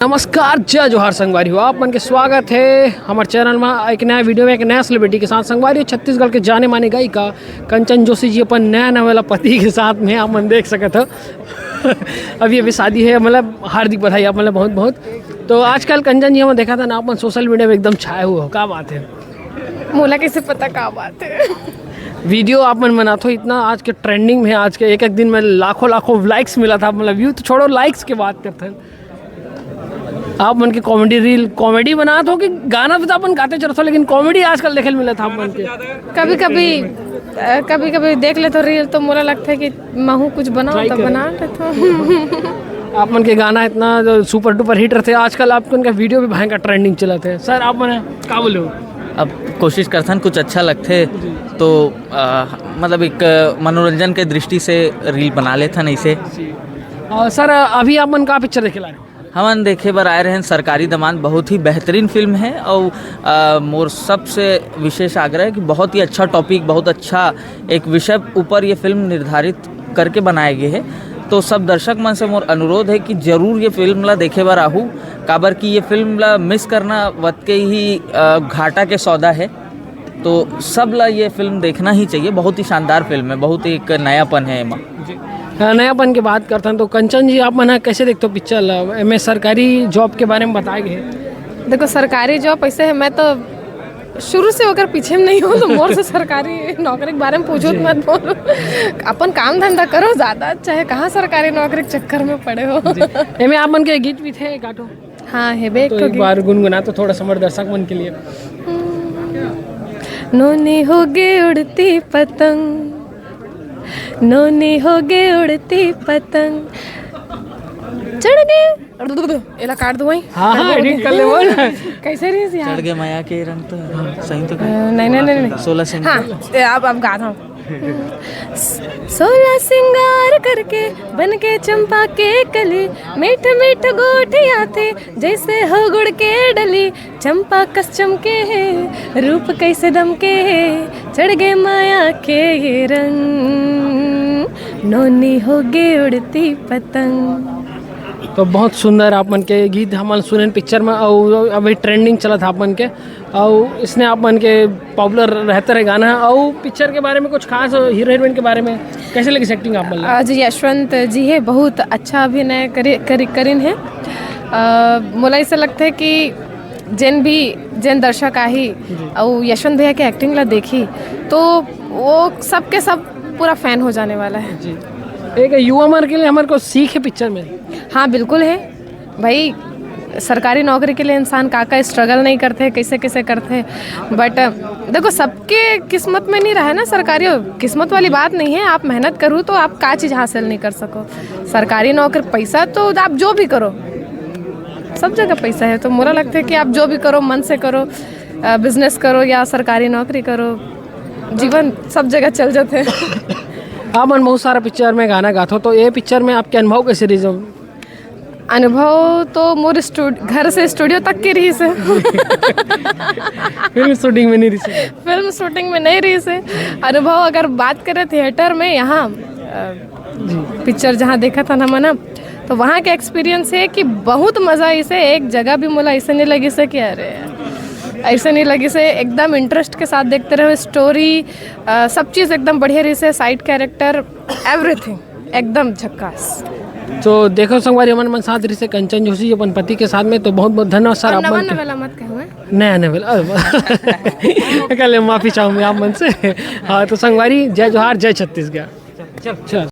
नमस्कार, जय जोहार संगवारी हो। आप मन के स्वागत है हमारे चैनल में एक नया वीडियो में एक नया सेलिब्रिटी के साथ। संगवारी छत्तीसगढ़ के जाने माने गायिका कंचन जोशी जी अपन नया नवेला पति के साथ में आप मन देख सकते हो। अभी शादी है, मतलब हार्दिक बधाई आप मतलब बहुत बहुत। तो आजकल कंचन जी हम देखा था ना, अपन सोशल मीडिया में एकदम छाए हुए हो, क्या बात है? मोला कैसे पता क्या बात है? वीडियो आप मन बनाते हो इतना, आज के ट्रेंडिंग में, आज के एक एक दिन में लाखों लाइक्स मिला था। मतलब व्यू तो छोड़ो, लाइक्स की बात करते हैं। आप मन के कॉमेडी रील कॉमेडी बनाते हो कि गाना भी तो अपन गाते चलते हो, लेकिन कॉमेडी आजकल देखे मिला था आप मन के। कभी कभी देख ले तो रील, तो मोला लगता है कि महू कुछ बनाओ तो बना लेते हो। आप मन के गाना इतना सुपर डुपर हिट रहते, आजकल आप उनका वीडियो भी भयंकर ट्रेंडिंग चलाते हैं। सर आप मन क्या बोले हो? अब कोशिश करथन कुछ अच्छा लगते तो मतलब एक मनोरंजन के दृष्टि से रील बना लेथन ऐसे। सर अभी आप मन का पिक्चर देखे ला? हमन देखे बर आए रहे सरकारी दमाद, बहुत ही बेहतरीन फिल्म है और मोर सबसे विशेष आग्रह है कि बहुत ही अच्छा टॉपिक, बहुत अच्छा एक विषय ऊपर ये फिल्म निर्धारित करके बनाए गए है। तो सब दर्शक मन से मोर अनुरोध है कि जरूर ये फिल्म ला देखे बर आहू, काबर कि ये फिल्म ला मिस करना वत के ही घाटा के सौदा है। तो सब ला ये फिल्म देखना ही चाहिए। बहुत ही शानदार फिल्म है, बहुत ही एक नयापन है एमा। नयापन की बात करते हैं तो कंचन जी आप मन कैसे देखते हो पिक्चर में? सरकारी जॉब के बारे में बताए गए। देखो सरकारी जॉब ऐसे है, मैं तो शुरू से होकर पीछे में नहीं हूँ, तो मोर से सरकारी नौकरी के बारे में पूछो तो मत बोलो। अपन काम धंधा करो ज़्यादा अच्छा है, कहाँ सरकारी नौकरी के चक्कर में पड़े हो। एमे आप मन के गीत भी थे गाटो? हाँ है तो एक बार गुनगुना तो थोड़ा समर दर्शक मन के लिए। नोने हो गए उड़ती पतंग, नोने हो गए उड़ती पतंग, चढ़ गए एला काट दो वहीं। हाँ एडिट कर ले बोल। कैसे रही यार? चढ़ गए माया के रंग तो सही तो नहीं 16 सिंह। हाँ अब गा रहा हूँ। 16 सिंगार करके बन के चंपा के कली, मीठ मीठ गोटियाँ थे जैसे हो गुड़ के डली, चंपा कस चमके है रूप कैसे दमके है, चढ़ गए माया के ये रंग, नोनी हो गए उड़ती पतंग। तो बहुत सुंदर आप मन के गीत हम सुने पिक्चर में, और अभी ट्रेंडिंग चला था आप मन के, और इसने आप मन के पॉपुलर रहते रहे गाना। और पिक्चर के बारे में कुछ खास हीरो हीरोइन के बारे में कैसे लगी एक्टिंग आप मन? आज यशवंत जी है, बहुत अच्छा अभिनय करीन है। मोला ऐसा लगता है कि जिन दर्शक आही और यशवंत भैया की एक्टिंग ला देखी तो वो सबके सब पूरा फैन हो जाने वाला है जी। एक युवा वर्ग के लिए हमारे को सीख है पिक्चर में। हाँ बिल्कुल है भाई, सरकारी नौकरी के लिए इंसान का स्ट्रगल नहीं करते, कैसे कैसे करते, बट देखो सबके किस्मत में नहीं रहा है ना सरकारी। किस्मत वाली बात नहीं है, आप मेहनत करो तो आप का चीज़ हासिल नहीं कर सको। सरकारी नौकरी पैसा तो आप जो भी करो, सब जगह पैसा है। तो मुझे लगता है कि आप जो भी करो मन से करो, बिजनेस करो या सरकारी नौकरी करो, जीवन सब जगह चल जाते हैं। आप मन बहुत सारा पिक्चर में गाना गाते हो, तो ये पिक्चर में आपके अनुभव कैसे रही? अनुभव तो मोर घर से स्टूडियो तक की रही से। फिल्म शूटिंग में नहीं रही? फिल्म शूटिंग में नहीं रही से। अनुभव अगर बात करें थिएटर में, यहाँ पिक्चर जहाँ देखा था ना मना, तो वहाँ का एक्सपीरियंस है कि बहुत मज़ा इसे। एक जगह भी मुझे ऐसे नहीं लगी से कि अरे ऐसे नहीं लगी से, एकदम इंटरेस्ट के साथ देखते रहे। स्टोरी सब चीज़ एकदम बढ़िया रही से, साइड कैरेक्टर एवरीथिंग एकदम झक्कास। तो देखो संगवारी हमारे मन साथ रही से कंचन जोशी अपन पति के साथ में, तो बहुत बहुत धन्यवाद सर। आप नवा नवेला मत कहो, नया नवेला कल माफ़ी चाहूँगी आप मन से। हाँ तो संगवारी जय जोहार, जय छत्तीसगढ़। चल।